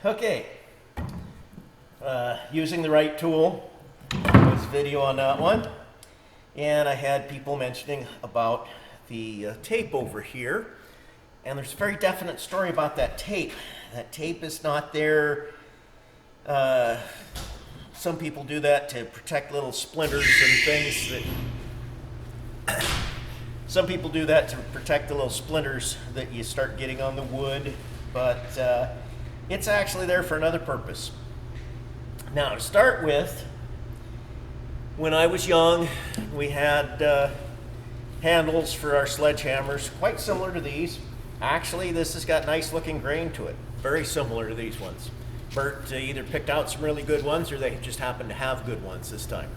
Okay, using the right tool, there's a video on that one, and I had people mentioning about the tape over here, and there's a very definite story about that tape. That tape is not there. Some people do that to protect little splinters and things that some people do that to protect the little splinters that you start getting on the wood, but it's actually there for another purpose. Now, to start with, when I was young, we had handles for our sledgehammers, quite similar to these. Actually, this has got nice looking grain to it, very similar to these ones. Bert either picked out some really good ones or they just happened to have good ones this time.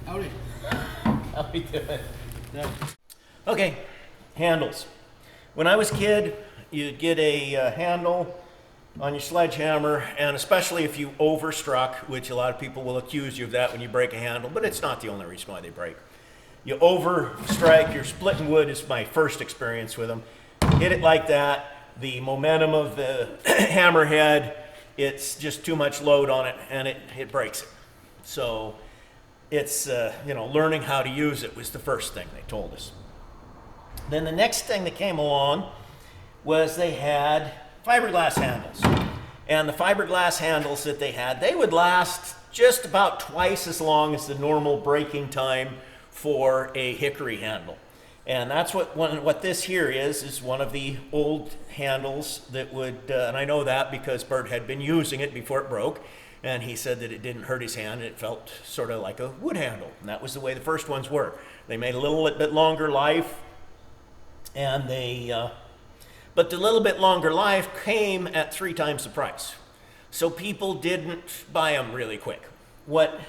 Howdy. How we doing? Yeah. Okay, handles. When I was a kid, you'd get a handle on your sledgehammer, and especially if you overstruck, which a lot of people will accuse you of that when you break a handle, but it's not the only reason why they break. You overstrike, you're splitting wood is my first experience with them. Hit it like that, the momentum of the hammerhead, it's just too much load on it, and it breaks it. So it's, learning how to use it was the first thing they told us. Then the next thing that came along was they had fiberglass handles. And the fiberglass handles that they had, they would last just about twice as long as the normal breaking time for a hickory handle. And that's what this here is one of the old handles that would, and I know that because Bert had been using it before it broke, and he said that it didn't hurt his hand, and it felt sort of like a wood handle. And that was the way the first ones were. They made a little bit longer life, and but the little bit longer life came at 3 times the price. So people didn't buy them really quick. What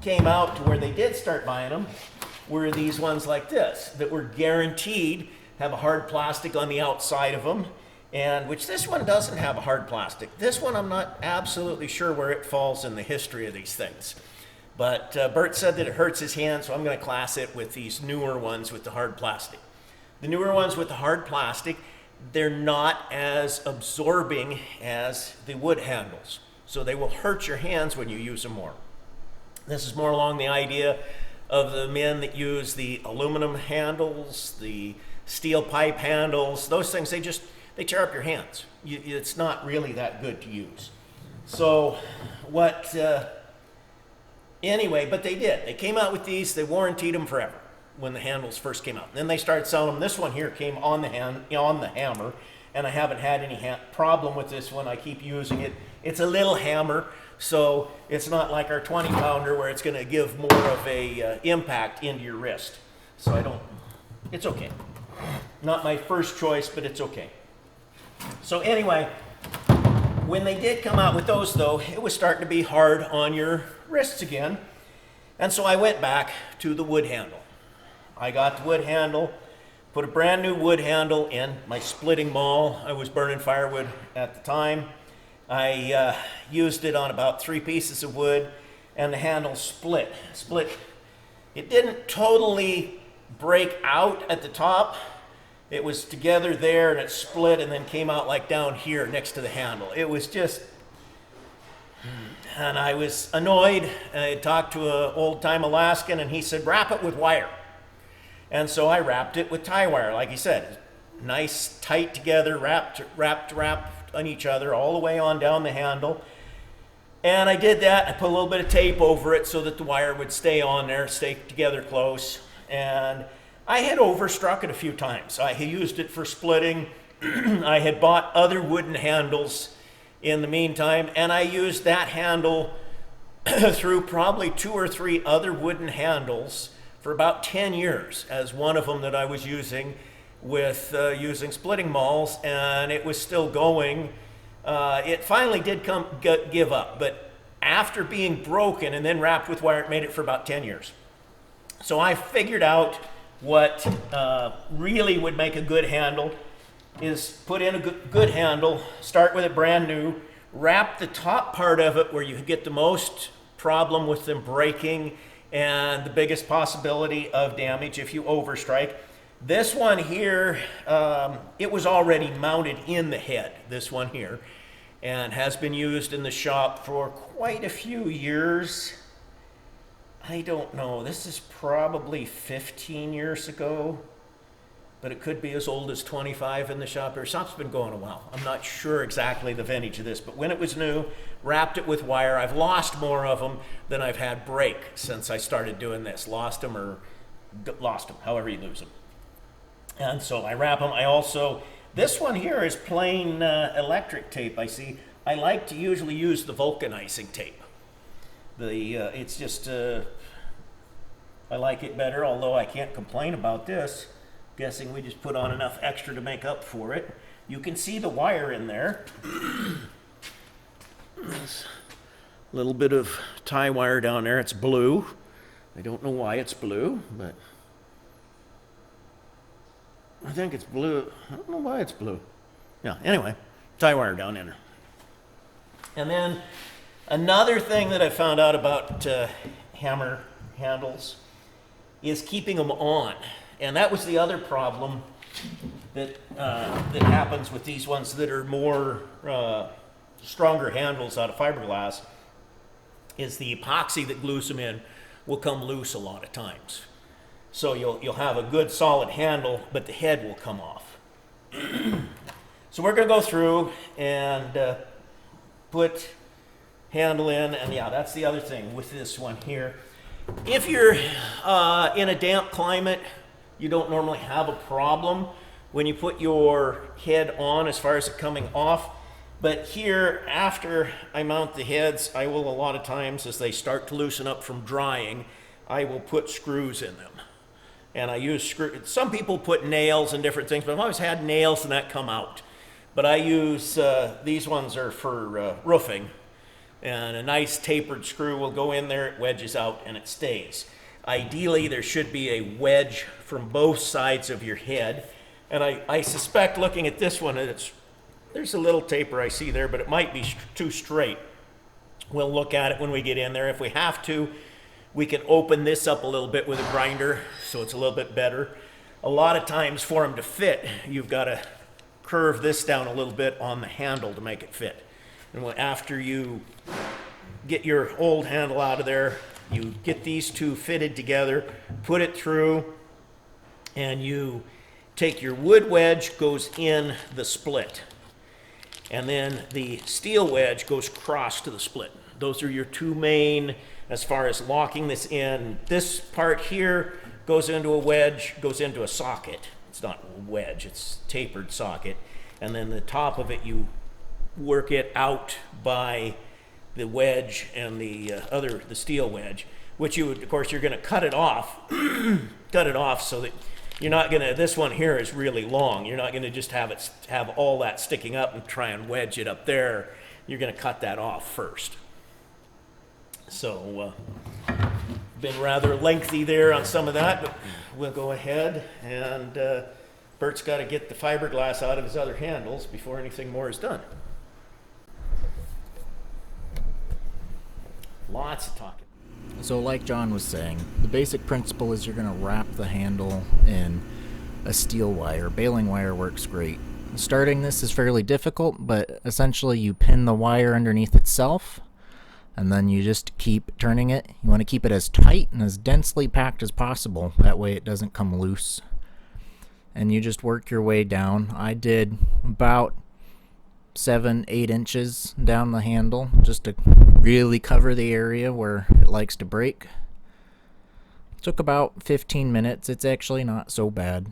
came out to where they did start buying them were these ones like this that were guaranteed have a hard plastic on the outside of them, and which this one doesn't have a hard plastic. This one I'm not absolutely sure where it falls in the history of these things. But Bert said that it hurts his hand, so I'm going to class it with these newer ones with the hard plastic. The newer ones with the hard plastic, they're not as absorbing as the wood handles. So they will hurt your hands when you use them more. This is more along the idea of the men that use the aluminum handles, the steel pipe handles, those things, they tear up your hands. It's not really that good to use. So anyway, but they did. They came out with these, they warrantied them forever when the handles first came out. And then they started selling them. This one here came on the hammer, and I haven't had any problem with this one. I keep using it. It's a little hammer, so it's not like our 20-pounder where it's going to give more of a impact into your wrist. So it's okay. Not my first choice, but it's okay. So anyway, when they did come out with those though, it was starting to be hard on your wrists again. And so I went back to the wood handle. I got the wood handle, put a brand new wood handle in my splitting maul. I was burning firewood at the time. I used it on about 3 pieces of wood, and the handle split. It didn't totally break out at the top. It was together there, and it split and then came out like down here next to the handle. It was just, and I was annoyed. I talked to an old-time Alaskan, and he said, wrap it with wire. And so I wrapped it with tie wire, like he said. Nice, tight together, wrapped on each other all the way on down the handle. And I did that. I put a little bit of tape over it so that the wire would stay on there, stay together close. And I had overstruck it a few times. I had used it for splitting. I had bought other wooden handles in the meantime, and I used that handle through probably 2 or 3 other wooden handles for about 10 years as one of them that I was using with using splitting mauls, and it was still going. It finally did give up, but after being broken and then wrapped with wire, it made it for about 10 years. So I figured out what really would make a good handle is put in a good handle, start with it brand new, wrap the top part of it where you get the most problem with them breaking and the biggest possibility of damage if you overstrike. This one here, it was already mounted in the head, this one here. and has been used in the shop for quite a few years. I don't know, this is probably 15 years ago, but it could be as old as 25 in the shop. Our shop's been going a while. I'm not sure exactly the vintage of this, but when it was new, wrapped it with wire. I've lost more of them than I've had break since I started doing this. Lost them, however you lose them. And so I wrap them. I also, this one here is plain electric tape, I see. I like to usually use the vulcanizing tape. It's just, I like it better, although I can't complain about this. Guessing we just put on enough extra to make up for it. You can see the wire in there. There's a little bit of tie wire down there. It's blue. I don't know why it's blue, but I think it's blue. I don't know why it's blue. Yeah, anyway, tie wire down in there. And then another thing that I found out about hammer handles is keeping them on. And that was the other problem that happens with these ones that are more stronger handles out of fiberglass, is the epoxy that glues them in will come loose a lot of times. So you'll have a good solid handle, but the head will come off. So we're going to go through and put handle in, and yeah, that's the other thing with this one here. If you're in a damp climate, you don't normally have a problem when you put your head on as far as it coming off. But here, after I mount the heads, I will a lot of times, as they start to loosen up from drying, I will put screws in them. And I use screws. Some people put nails and different things, but I've always had nails and that come out. But I use, these ones are for roofing. And a nice tapered screw will go in there, it wedges out, and it stays. Ideally, there should be a wedge from both sides of your head. And I suspect, looking at this one, there's a little taper I see there, but it might be too straight. We'll look at it when we get in there. If we have to, we can open this up a little bit with a grinder so it's a little bit better. A lot of times for them to fit, you've got to curve this down a little bit on the handle to make it fit. And after you get your old handle out of there, you get these two fitted together, put it through, and you take your wood wedge, goes in the split. And then the steel wedge goes across to the split. Those are your two main, as far as locking this in. This part here goes into a wedge, goes into a socket. It's not a wedge, it's a tapered socket. And then the top of it, you work it out by the wedge and the steel wedge, which you would, of course, you're going to cut it off, so that you're not going to, this one here is really long. You're not going to just have all that sticking up and try and wedge it up there. You're going to cut that off first. So, been rather lengthy there on some of that, but we'll go ahead and Bert's got to get the fiberglass out of his other handles before anything more is done. Lots of talking. So like John was saying, the basic principle is you're going to wrap the handle in a steel wire. Baling wire works great. Starting this is fairly difficult, but essentially you pin the wire underneath itself, and then you just keep turning it. You want to keep it as tight and as densely packed as possible. That way it doesn't come loose. And you just work your way down. I did about 7-8 inches down the handle just to really cover the area where it likes to break. Took about 15 minutes. It's actually not so bad.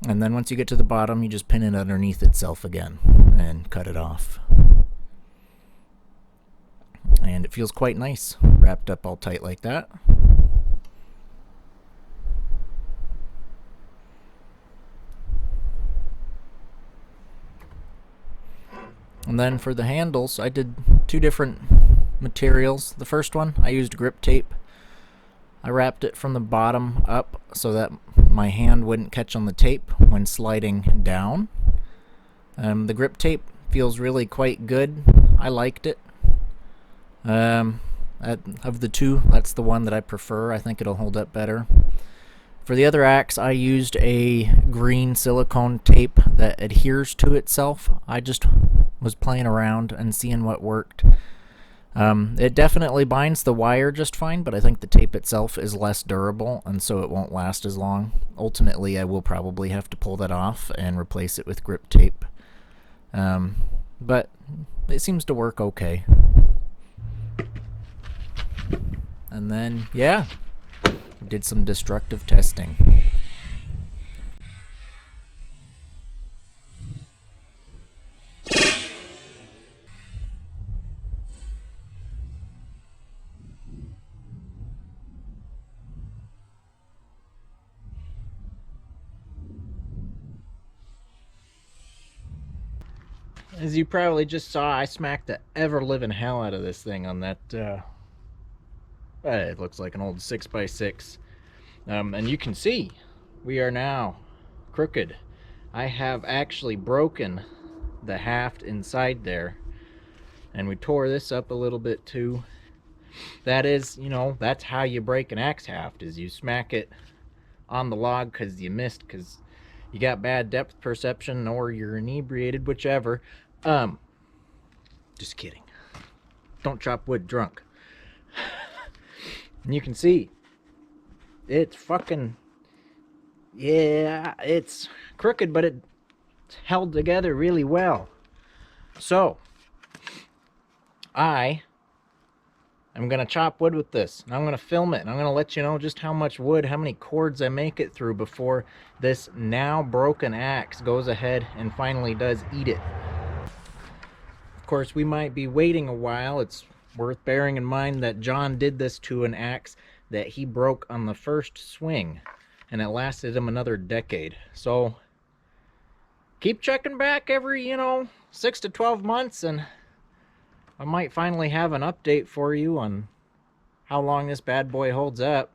And then once you get to the bottom, you just pin it underneath itself again and cut it off. And it feels quite nice wrapped up all tight like that. And then for the handles, I did 2 different materials. The first one, I used grip tape. I wrapped it from the bottom up so that my hand wouldn't catch on the tape when sliding down. The grip tape feels really quite good. I liked it. Of the 2, that's the one that I prefer. I think it'll hold up better. For the other axe, I used a green silicone tape that adheres to itself. I just was playing around and seeing what worked. It definitely binds the wire just fine, but I think the tape itself is less durable, and so it won't last as long. Ultimately, I will probably have to pull that off and replace it with grip tape. But it seems to work okay. And then, yeah, did some destructive testing. As you probably just saw, I smacked the ever-living hell out of this thing on that, it looks like an old 6x6. And you can see, we are now crooked. I have actually broken the haft inside there, and we tore this up a little bit too. That is, you know, that's how you break an axe haft, is you smack it on the log because you missed, because you got bad depth perception or you're inebriated, whichever. Just kidding. Don't chop wood drunk. And you can see, it's fucking, yeah, it's crooked, but it's held together really well. So, I am going to chop wood with this, and I'm going to film it, and I'm going to let you know just how much wood, how many cords I make it through before this now broken axe goes ahead and finally does eat it. Of course, we might be waiting a while. It's worth bearing in mind that John did this to an axe that he broke on the first swing, and it lasted him another decade. So keep checking back every, 6 to 12 months, and I might finally have an update for you on how long this bad boy holds up.